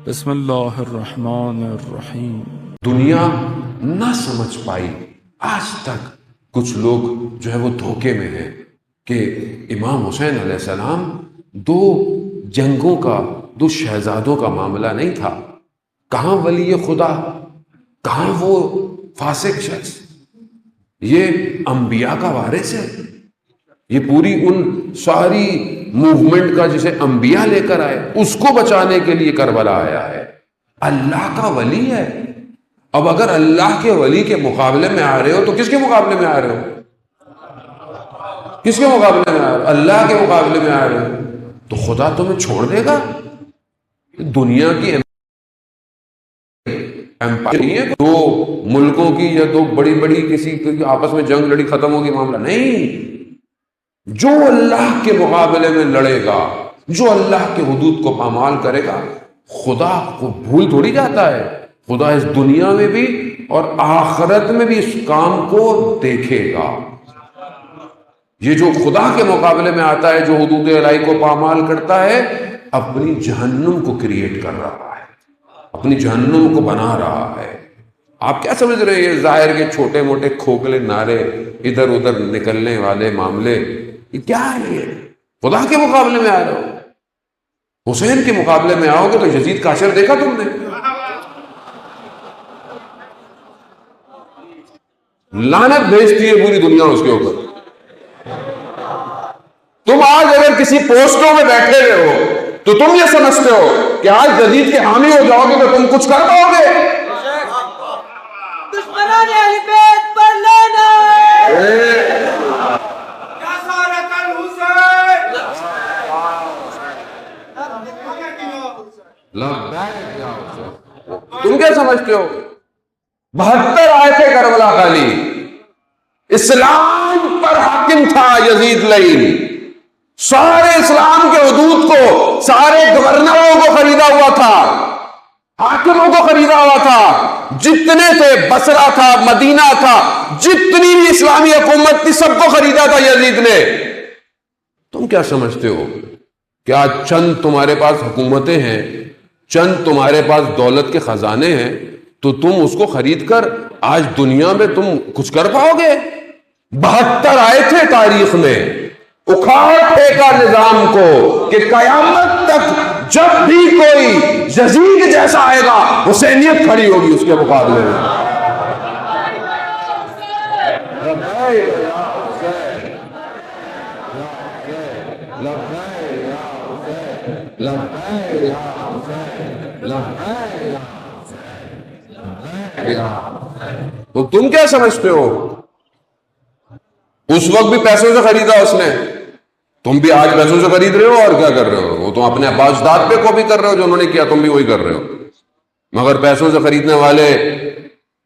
بسم اللہ الرحمن الرحیم۔ دنیا نہ سمجھ پائی آج تک، کچھ لوگ جو ہے وہ دھوکے میں ہیں کہ امام حسین علیہ السلام دو جنگوں کا، دو شہزادوں کا معاملہ نہیں تھا۔ کہاں ولی خدا، کہاں وہ فاسق شخص؟ یہ انبیاء کا وارث ہے، یہ پوری ان ساری موومنٹ کا جسے انبیاء لے کر آئے، اس کو بچانے کے لیے کربلا آیا ہے، اللہ کا ولی ہے۔ اب اگر اللہ کے ولی کے مقابلے میں آ رہے ہو تو کس کے مقابلے میں آ رہے ہو؟ کس کے مقابلے میں آ رہے ہو؟ اللہ کے مقابلے میں آ رہے ہو تو خدا تمہیں چھوڑ دے گا؟ دنیا کی ایمپائر نہیں ہے، دو ملکوں کی یا دو بڑی بڑی کسی آپس میں جنگ لڑی ختم ہوگی معاملہ نہیں۔ جو اللہ کے مقابلے میں لڑے گا، جو اللہ کے حدود کو پامال کرے گا، خدا کو بھول تھوڑی جاتا ہے۔ خدا اس دنیا میں بھی اور آخرت میں بھی اس کام کو دیکھے گا۔ یہ جو خدا کے مقابلے میں آتا ہے، جو حدود الہی کو پامال کرتا ہے، اپنی جہنم کو کریٹ کر رہا ہے، اپنی جہنم کو بنا رہا ہے۔ آپ کیا سمجھ رہے ہیں یہ ظاہر کے چھوٹے موٹے کھوکھلے نعرے، ادھر ادھر نکلنے والے معاملے، یہ کیا ہے؟ یہ خدا کے مقابلے میں آ رہے ہو؟ حسین کے مقابلے میں آؤ گے تو یزید کا اشر دیکھا تم نے؟ لعنت بھیجتی ہے پوری دنیا اس کے اوپر۔ تم آج اگر کسی پوسٹوں میں بیٹھے ہوئے ہو تو تم یہ سمجھتے ہو کہ آج یزید کے حامی ہو جاؤ گے تو تم کچھ کر پاؤ گے؟ دشمنان اہل بیت پر تم کیا سمجھتے ہو؟ 72 آیتیں کربلا خالی، اسلام پر حاکم تھا یزید لعین، سارے اسلام کے حدود کو، سارے گورنروں کو خریدا ہوا تھا، حاکموں کو خریدا ہوا تھا، جتنے تھے، بصرہ تھا، مدینہ تھا، جتنی بھی اسلامی حکومت تھی سب کو خریدا تھا یزید نے۔ تم کیا سمجھتے ہو کہ آج چند تمہارے پاس حکومتیں ہیں، چند تمہارے پاس دولت کے خزانے ہیں تو تم اس کو خرید کر آج دنیا میں تم کچھ کر پاؤ گے؟ 72 آئے تھے تاریخ میں، اکھاڑ پھینکا نظام کو کہ قیامت تک جب بھی کوئی یزید جیسا آئے گا حسینیت کھڑی ہوگی اس کے مقابلے میں۔ تو تم کیا سمجھتے ہو؟ اس وقت بھی پیسوں سے خریدا اس نے، تم بھی آج پیسوں سے خرید رہے ہو، اور کیا کر رہے ہو؟ وہ تم اپنے ابا اجداد پہ کاپی کر رہے ہو، جو انہوں نے کیا تم بھی وہی کر رہے ہو، مگر پیسوں سے خریدنے والے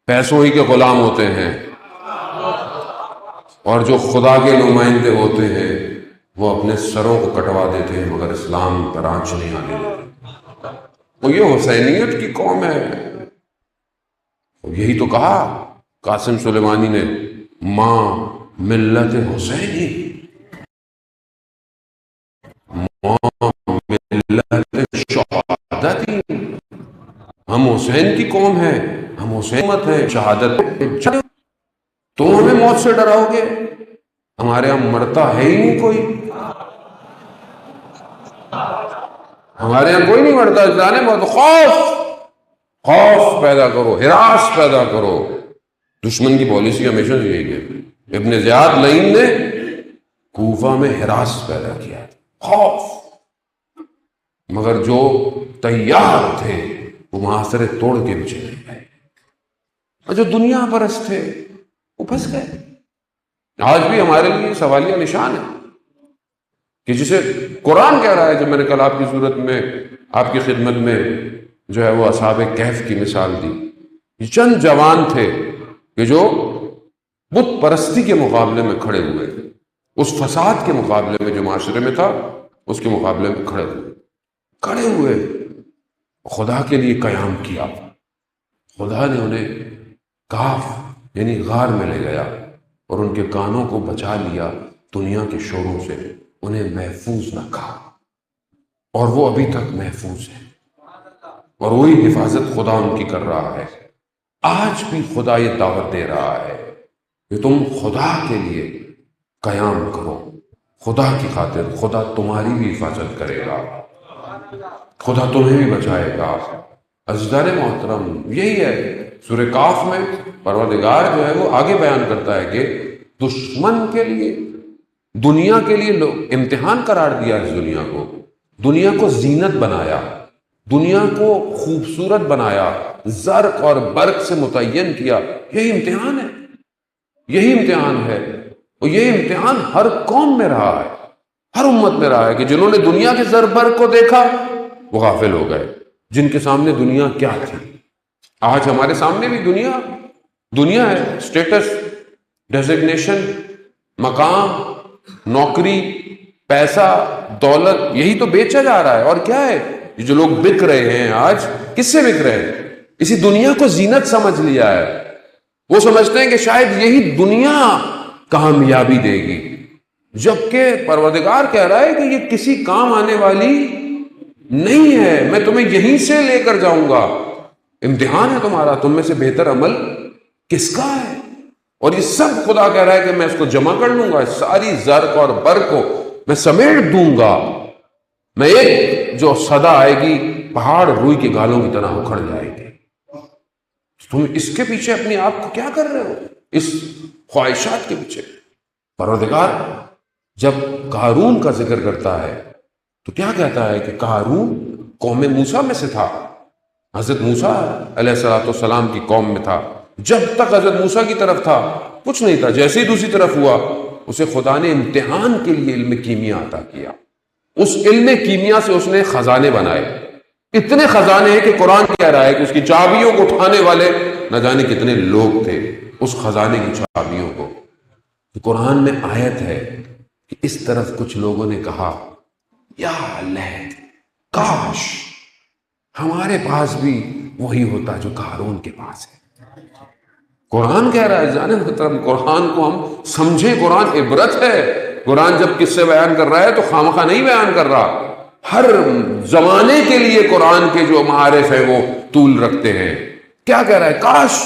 پیسوں ہی کے غلام ہوتے ہیں، اور جو خدا کے نمائندے ہوتے ہیں وہ اپنے سروں کو کٹوا دیتے ہیں مگر اسلام پر آنچ نہیں آنے دیتے۔ وہ یہ حسینیت کی قوم ہے۔ یہی تو کہا قاسم سلیمانی نے، ماں ملت حسینی، ماں ملت شہادتی، ہم حسین کی قوم ہیں، ہم حسین مت ہیں، شہادت۔ تم ہمیں موت سے ڈراؤ گے؟ ہمارے یہاں مرتا ہے ہی نہیں کوئی، ہمارے یہاں کوئی نہیں مرتا، جانے موت، خوف پیدا کرو، ہراس پیدا کرو۔ دشمن کی پالیسی ہمیشہ سے یہی ہے۔ ابن زیاد لعین نے کوفہ میں ہراس پیدا کیا، خوف، مگر جو تیار تھے وہ محاصرے توڑ کے بھی چلے گئے، اور جو دنیا پرست تھے وہ پھنس گئے۔ آج بھی ہمارے لیے سوالیہ نشان ہے کہ جسے قرآن کہہ رہا ہے، جب میں نے کل آپ کی صورت میں آپ کی خدمت میں جو ہے وہ اصحاب کہف کی مثال دی، یہ چند جوان تھے کہ جو بت پرستی کے مقابلے میں کھڑے ہوئے، اس فساد کے مقابلے میں جو معاشرے میں تھا اس کے مقابلے میں کھڑے ہوئے، خدا کے لیے قیام کیا۔ خدا نے انہیں کہف یعنی غار میں لے گیا اور ان کے کانوں کو بچا لیا دنیا کے شوروں سے، انہیں محفوظ رکھا، اور وہ ابھی تک محفوظ ہے۔ اور وہی حفاظت خدا ان کی کر رہا ہے۔ آج بھی خدا یہ دعوت دے رہا ہے کہ تم خدا کے لیے قیام کرو، خدا کی خاطر خدا تمہاری بھی حفاظت کرے گا، خدا تمہیں بھی بچائے گا۔ عزیزان محترم، یہی ہے سورہ کاف میں پروردگار جو ہے وہ آگے بیان کرتا ہے کہ دشمن کے لیے، دنیا کے لیے لوگ امتحان قرار دیا اس دنیا کو، دنیا کو زینت بنایا، دنیا کو خوبصورت بنایا، زرق اور برق سے متعین کیا۔ یہی امتحان ہے، یہی امتحان ہے، اور یہ امتحان ہر قوم میں رہا ہے، ہر امت میں رہا ہے کہ جنہوں نے دنیا کے زر برق کو دیکھا وہ غافل ہو گئے، جن کے سامنے دنیا کیا تھی۔ آج ہمارے سامنے بھی دنیا ہے، اسٹیٹس، ڈیزگنیشن، مقام، نوکری، پیسہ، دولت، یہی تو بیچا جا رہا ہے۔ اور کیا ہے یہ جو لوگ بک رہے ہیں آج، کس سے بک رہے ہیں؟ اسی دنیا کو زینت سمجھ لیا ہے۔ وہ سمجھتے ہیں کہ شاید یہی دنیا کامیابی دے گی، جبکہ پروردگار کہہ رہا ہے کہ یہ کسی کام آنے والی نہیں ہے، میں تمہیں یہیں سے لے کر جاؤں گا۔ امتحان ہے تمہارا، تم میں سے بہتر عمل کس کا ہے؟ اور یہ سب خدا کہہ رہا ہے کہ میں اس کو جمع کر لوں گا، ساری زرق اور برق کو میں سمیٹ دوں گا۔ میں ایک جو صدا آئے گی پہاڑ روئی کے گالوں کی طرح اکھڑ جائے گی۔ تم اس کے پیچھے اپنے آپ کو کیا کر رہے ہو؟ اس خواہشات کے پیچھے۔ پروردگار جب قارون کا ذکر کرتا ہے تو کیا کہتا ہے کہ قارون قوم موسیٰ میں سے تھا، حضرت موسیٰ علیہ السلام کی قوم میں تھا۔ جب تک حضرت موسیٰ کی طرف تھا کچھ نہیں تھا، جیسے ہی دوسری طرف ہوا اسے خدا نے امتحان کے لیے علم کیمیا عطا کیا۔ اس علم کیمیا سے اس نے خزانے بنائے، اتنے خزانے ہیں کہ قرآن کہہ رہا ہے کہ اس کی چابیوں کو اٹھانے والے نہ جانے کتنے لوگ تھے، اس خزانے کی چابیوں کو۔ قرآن میں آیت ہے کہ اس طرف کچھ لوگوں نے کہا یا لیت، کاش ہمارے پاس بھی وہی ہوتا جو قارون کے پاس ہے۔ قرآن کہہ رہا ہے، جانے محترم، قرآن کو ہم سمجھیں، قرآن عبرت ہے۔ قرآن جب قصے بیان کر رہا ہے تو خامخواہ نہیں بیان کر رہا، ہر زمانے کے لیے قرآن کے جو معارف ہیں وہ طول رکھتے ہیں۔ کیا کہہ رہا ہے؟ کاش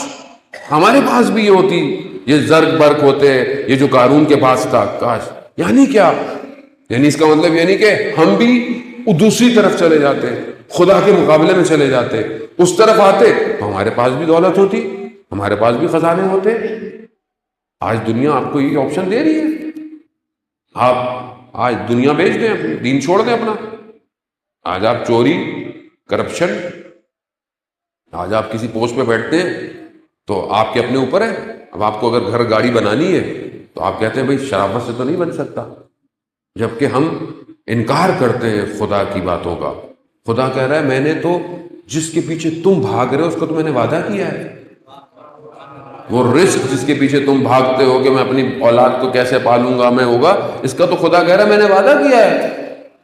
ہمارے پاس بھی یہ ہوتی، یہ زرق برق ہوتے، یہ جو قارون کے پاس تھا، کاش۔ یعنی کیا؟ یعنی اس کا مطلب یعنی کہ ہم بھی دوسری طرف چلے جاتے، خدا کے مقابلے میں چلے جاتے، اس طرف آتے تو ہمارے پاس بھی دولت ہوتی، ہمارے پاس بھی خزانے ہوتے۔ آج دنیا آپ کو یہ آپشن دے رہی ہے، آپ آج دنیا بیچ دیں، اپنی دین چھوڑ دیں اپنا۔ آج آپ چوری، کرپشن، آج آپ کسی پوسٹ پہ بیٹھتے ہیں تو آپ کے اپنے اوپر ہے۔ اب آپ کو اگر گھر گاڑی بنانی ہے تو آپ کہتے ہیں بھائی شرافت سے تو نہیں بن سکتا، جبکہ ہم انکار کرتے ہیں خدا کی باتوں کا۔ خدا کہہ رہا ہے میں نے تو جس کے پیچھے تم بھاگ رہے ہو اس کو تو میں نے وعدہ کیا ہے، وہ رزق جس کے پیچھے تم بھاگتے ہو کہ میں اپنی اولاد کو کیسے پالوں گا، میں ہوگا، اس کا تو خدا کہہ رہا ہے میں نے وعدہ کیا ہے،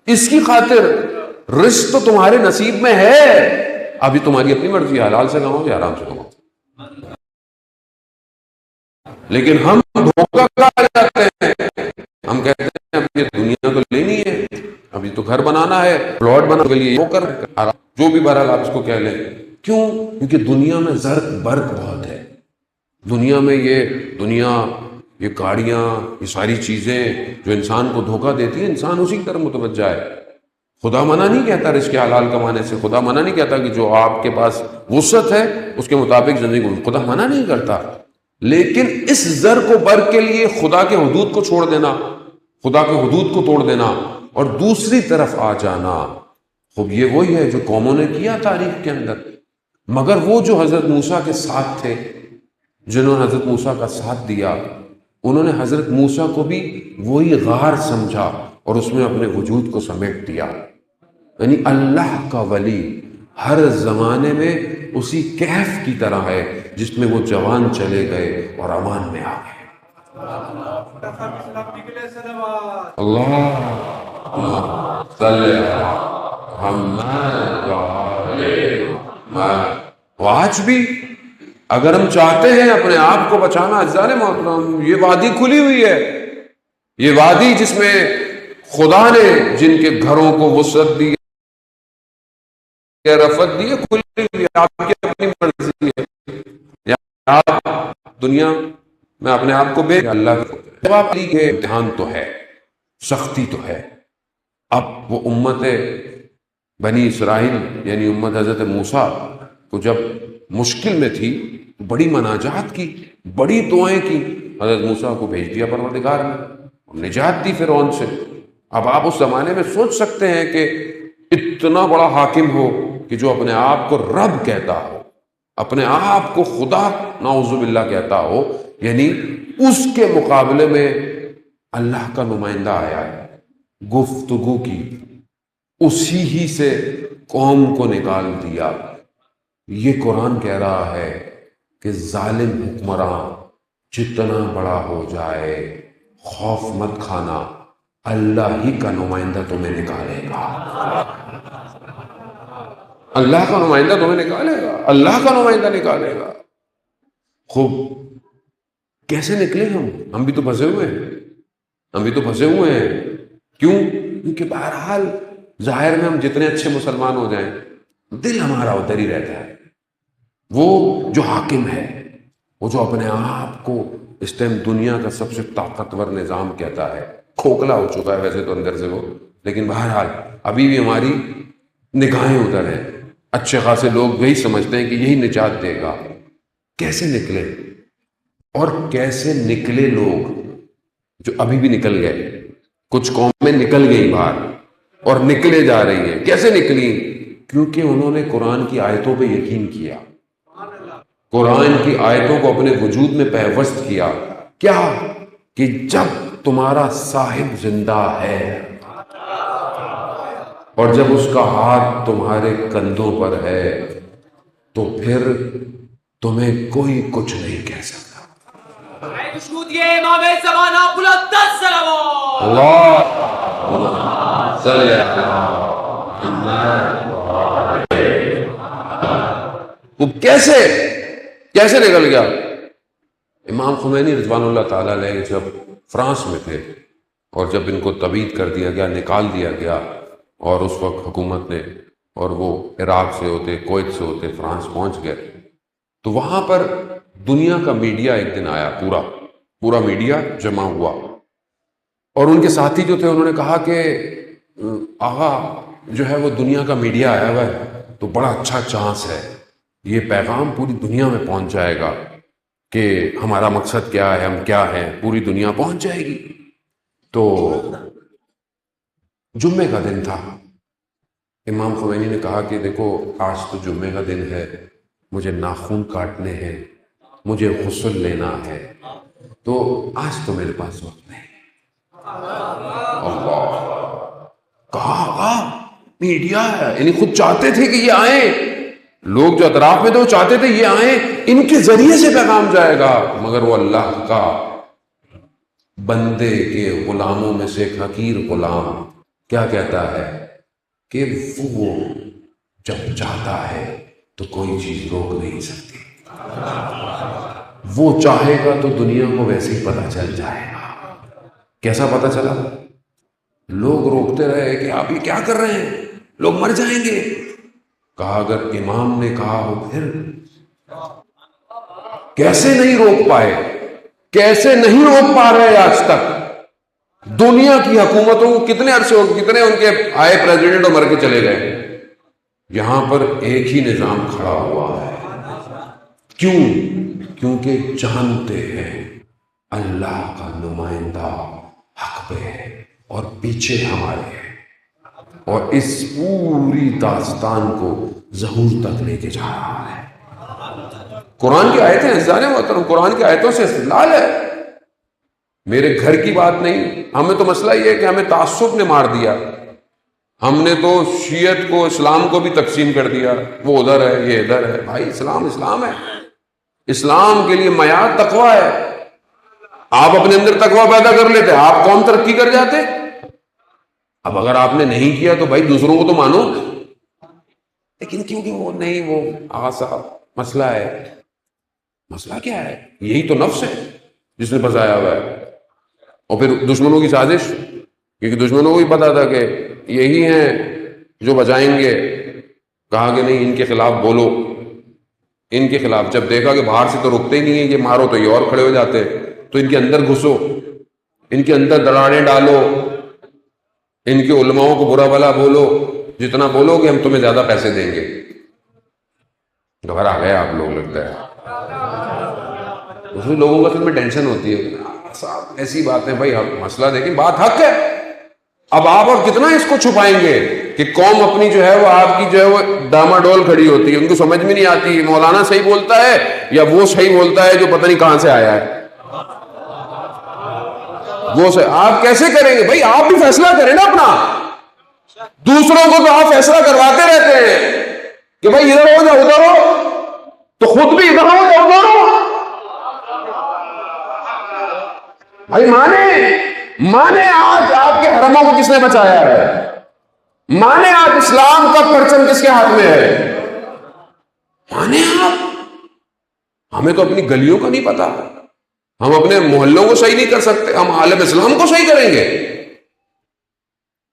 اس کی خاطر رزق تو تمہارے نصیب میں ہے، ابھی تمہاری اپنی مرضی ہے، حلال سے کماؤ یا حرام سے کماؤ۔ لیکن ہم دھوکہ کھا جاتے ہیں، ہم کہتے ہیں اب یہ دنیا تو لینی ہے، ابھی تو گھر بنانا ہے، پلاٹ بنانے کے لیے وہ کر، جو بھی بہرحال آپ اس کو کہہ لیں۔ کیوں؟ کیونکہ دنیا میں زرق برق بہت ہے، دنیا میں یہ گاڑیاں، یہ ساری چیزیں جو انسان کو دھوکہ دیتی ہیں، انسان اسی کی طرف متوجہ ہے۔ خدا منع نہیں کہتا رزق حلال کمانے سے، خدا منع نہیں کہتا کہ جو آپ کے پاس وسعت ہے اس کے مطابق زندگی کو، خدا منع نہیں کرتا، لیکن اس زرق و برق کے لیے خدا کے حدود کو چھوڑ دینا، خدا کے حدود کو توڑ دینا اور دوسری طرف آ جانا، خب یہ وہی ہے جو قوموں نے کیا تاریخ کے اندر۔ مگر وہ جو حضرت موسیٰ کے ساتھ تھے، جنہوں نے حضرت موسیٰ کا ساتھ دیا، انہوں نے حضرت موسیٰ کو بھی وہی غار سمجھا اور اس میں اپنے وجود کو سمیٹ دیا۔ یعنی اللہ کا ولی ہر زمانے میں اسی کہف کی طرح ہے جس میں وہ جوان چلے گئے اور امان میں آ گئے۔ اللہ آج بھی اگر ہم چاہتے ہیں اپنے آپ کو بچانا، عزیزان محترم، یہ وادی کھلی ہوئی ہے، یہ وادی جس میں خدا نے جن کے گھروں کو وسعت دی کہ رفت دی ہے کھلی ہوئی، آپ کی اپنی مرضی ہے، یا آپ دنیا میں اپنے آپ کو بے اللہ جواب کے امتحان تو ہے، سختی تو ہے۔ اب وہ امت بنی اسرائیل یعنی امت حضرت موسیٰ کو جب مشکل میں تھی، بڑی مناجات کی، بڑی دعائیں کی، حضرت موسیٰ کو بھیج دیا پروردگار نے، نجات دی فرعون سے۔ اب آپ اس زمانے میں سوچ سکتے ہیں کہ اتنا بڑا حاکم ہو کہ جو اپنے آپ کو رب کہتا ہو، اپنے آپ کو خدا نعوذ باللہ کہتا ہو، یعنی اس کے مقابلے میں اللہ کا نمائندہ آیا ہے، گفتگو کی، اسی ہی سے قوم کو نکال دیا۔ یہ قرآن کہہ رہا ہے کہ ظالم حکمراں جتنا بڑا ہو جائے خوف مت کھانا، اللہ ہی کا نمائندہ تمہیں نکالے گا، اللہ کا نمائندہ تمہیں نکالے گا، اللہ کا نمائندہ نکالے گا۔ خوب کیسے نکلے ہم بھی تو پھنسے ہوئے ہیں، ہم بھی تو پھنسے ہوئے ہیں۔ کیوں؟ کیونکہ بہرحال ظاہر میں ہم جتنے اچھے مسلمان ہو جائیں، دل ہمارا ادھر ہی رہتا ہے۔ وہ جو حاکم ہے، وہ جو اپنے آپ کو اس ٹائم دنیا کا سب سے طاقتور نظام کہتا ہے، کھوکھلا ہو چکا ہے ویسے تو اندر سے وہ، لیکن بہرحال ابھی بھی ہماری نگاہیں ادھر ہیں۔ اچھے خاصے لوگ یہی سمجھتے ہیں کہ یہی نجات دے گا۔ کیسے نکلے؟ اور کیسے نکلے لوگ جو ابھی بھی نکل گئے؟ کچھ قومیں نکل گئی باہر اور نکلے جا رہی ہیں۔ کیسے نکلی؟ کیونکہ انہوں نے قرآن کی آیتوں پہ یقین کیا، قرآن کی آیتوں کو اپنے وجود میں پیوست کیا۔ کیا؟ کہ جب تمہارا صاحب زندہ ہے اور جب اس کا ہاتھ تمہارے کندھوں پر ہے تو پھر تمہیں کوئی کچھ نہیں کہہ سکتا۔ امام زمانہ بلند الصلوات اللہ صلی وہ کیسے نکل گیا؟ امام خمینی رضوان اللہ تعالیٰ علیہ جب فرانس میں تھے اور جب ان کو تبعید کر دیا گیا، نکال دیا گیا، اور اس وقت حکومت نے، اور وہ عراق سے ہوتے، کویت سے ہوتے فرانس پہنچ گئے، تو وہاں پر دنیا کا میڈیا ایک دن آیا، پورا میڈیا جمع ہوا، اور ان کے ساتھی جو تھے انہوں نے کہا کہ آغا جو ہے وہ دنیا کا میڈیا آیا ہوا ہے تو بڑا اچھا چانس ہے، یہ پیغام پوری دنیا میں پہنچ جائے گا کہ ہمارا مقصد کیا ہے، ہم کیا ہیں، پوری دنیا پہنچ جائے گی۔ تو جمعے کا دن تھا، امام خمینی نے کہا کہ دیکھو آج تو جمعے کا دن ہے، مجھے ناخن کاٹنے ہیں، مجھے غسل لینا ہے، تو آج تو میرے پاس وقت نہیں۔ اللہ کہا میڈیا ہے، یعنی خود چاہتے تھے کہ یہ آئیں، لوگ جو اطراف میں تھے وہ چاہتے تھے یہ آئیں، ان کے ذریعے سے پیغام جائے گا، مگر وہ اللہ کا بندے کے غلاموں میں سے ایک حقیر غلام کیا کہتا ہے کہ وہ جب چاہتا ہے تو کوئی چیز روک نہیں سکتی، وہ چاہے گا تو دنیا کو ویسے ہی پتہ چل جائے گا۔ کیسا پتہ چلا؟ لوگ روکتے رہے کہ آپ یہ کیا کر رہے ہیں، لوگ مر جائیں گے۔ کہا اگر امام نے کہا ہو پھر کیسے نہیں روک پائے، کیسے نہیں روک پا رہے آج تک؟ دنیا کی حکومتوں کو کتنے عرصے ہو، کتنے ان کے آئے پریزیڈنٹ اور مر کے چلے گئے، یہاں پر ایک ہی نظام کھڑا ہوا ہے۔ کیوں؟ کیونکہ جانتے ہیں اللہ کا نمائندہ حق پہ ہے اور پیچھے ہمارے ہیں، اور اس پوری داستان کو ظہور تک لے کے جا رہا ہے۔ قرآن کی آیتیں عزیزان محترم، قرآن کی آیتوں سے استدلال ہے، میرے گھر کی بات نہیں۔ ہمیں تو مسئلہ یہ ہے کہ ہمیں تعصب نے مار دیا، ہم نے تو شیعت کو، اسلام کو بھی تقسیم کر دیا، وہ ادھر ہے یہ ادھر ہے۔ بھائی اسلام ہے، اسلام کے لیے معیار تقویٰ ہے۔ آپ اپنے اندر تقویٰ پیدا کر لیتے، آپ قوم ترقی کر جاتے۔ اب اگر آپ نے نہیں کیا تو بھائی دوسروں کو تو مانو، لیکن کیونکہ وہ نہیں، وہ آغا صاحب مسئلہ ہے۔ مسئلہ کیا ہے؟ یہی تو نفس ہے جس نے بسایا ہوا ہے، اور پھر دشمنوں کی سازش، کیونکہ دشمنوں کو بھی پتا تھا کہ یہی ہیں جو بچائیں گے کہا کہ نہیں ان کے خلاف بولو، ان کے خلاف. جب دیکھا کہ باہر سے تو رکتے ہی نہیں ہیں، یہ مارو تو یہ اور کھڑے ہو جاتے ہیں، تو ان کے اندر گھسو، ان کے اندر دراڑیں ڈالو، ان کے علماؤں کو برا بھلا بولو، جتنا بولو گے ہم تمہیں زیادہ پیسے دیں گے. گھبرا گئے آپ لوگ لگتا ہے. دوسرے لوگوں کا میں ٹینشن ہوتی ہے، صاحب ایسی بات ہے بھائی، مسئلہ دیکھیں، بات حق ہے. اب آپ اور کتنا اس کو چھپائیں گے کہ قوم اپنی جو ہے وہ آپ کی جو ہے وہ ڈاماڈول کھڑی ہوتی ہے، ان کو سمجھ میں نہیں آتی مولانا صحیح بولتا ہے یا وہ صحیح بولتا ہے جو پتہ نہیں کہاں سے آیا ہے. وہ سے آپ کیسے کریں گے بھائی؟ آپ بھی فیصلہ کریں نا اپنا. دوسروں کو تو آپ فیصلہ کرواتے رہتے ہیں کہ بھائی ادھر ہو یا ادھر ہو، تو خود بھی ادھر ہو یا ادھر ہو. بھائی مانے آج آپ کے حرموں کو کس نے بچایا ہے؟ مانے آج اسلام کا پرچم کس کے ہاتھ میں ہے؟ مانے آپ. ہمیں تو اپنی گلیوں کا نہیں پتا، ہم اپنے محلوں کو صحیح نہیں کر سکتے، ہم عالم اسلام کو صحیح کریں گے.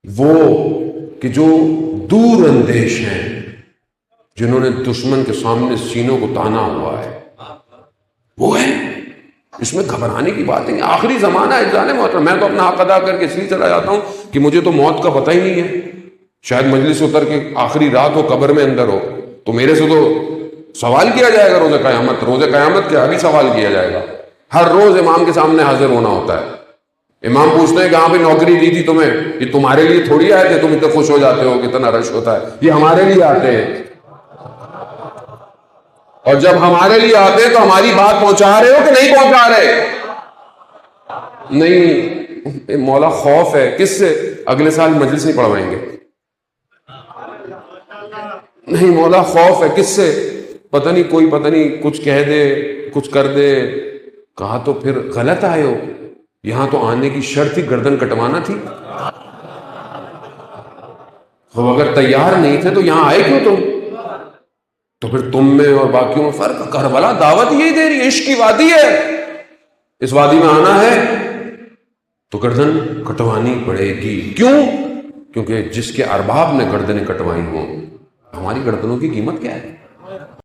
وہ کہ جو دور اندیش ہیں، جنہوں نے دشمن کے سامنے سینوں کو تانا ہوا ہے، وہ ہے. اس میں گھبرانے کی بات نہیں. آخری زمانہ ہے جانے محترم. میں تو اپنا حق ادا کر کے اس لیے چلا جاتا ہوں کہ مجھے تو موت کا پتہ ہی نہیں ہے. شاید مجلس اتر کے آخری رات ہو، قبر میں اندر ہو، تو میرے سے تو سوال کیا جائے گا روز قیامت. روز قیامت کیا ابھی سوال کیا جائے گا. ہر روز امام کے سامنے حاضر ہونا ہوتا ہے. امام پوچھتے ہیں کہ ہاں بھائی نوکری دی تھی تمہیں، یہ تمہارے لیے تھوڑی آئے تھے تم اتنے خوش ہو جاتے ہو کتنا رش ہوتا ہے، یہ ہمارے لیے آتے ہیں. اور جب ہمارے لیے آتے ہیں تو ہماری بات پہنچا رہے ہو کہ نہیں پہنچا رہے؟ نہیں. مولا خوف ہے کس سے؟ اگلے سال مجلس نہیں پڑھوائیں گے. نہیں مولا خوف ہے کس سے؟ پتہ نہیں کوئی پتہ نہیں کچھ کہہ دے کچھ کر دے. کہا تو پھر غلط آئے ہو. یہاں تو آنے کی شرط ہی گردن کٹوانا تھی. تو اگر تیار نہیں تھے تو یہاں آئے کیوں تم؟ تو پھر تم میں اور باقیوں میں فرق. کربلا دعوت یہی دے رہی ہے، عشق کی وادی ہے. اس وادی میں آنا ہے تو گردن کٹوانی پڑے گی. کیوں؟ کیونکہ جس کے ارباب نے گردنیں کٹوائی ہوں، ہماری گردنوں کی قیمت کیا ہے؟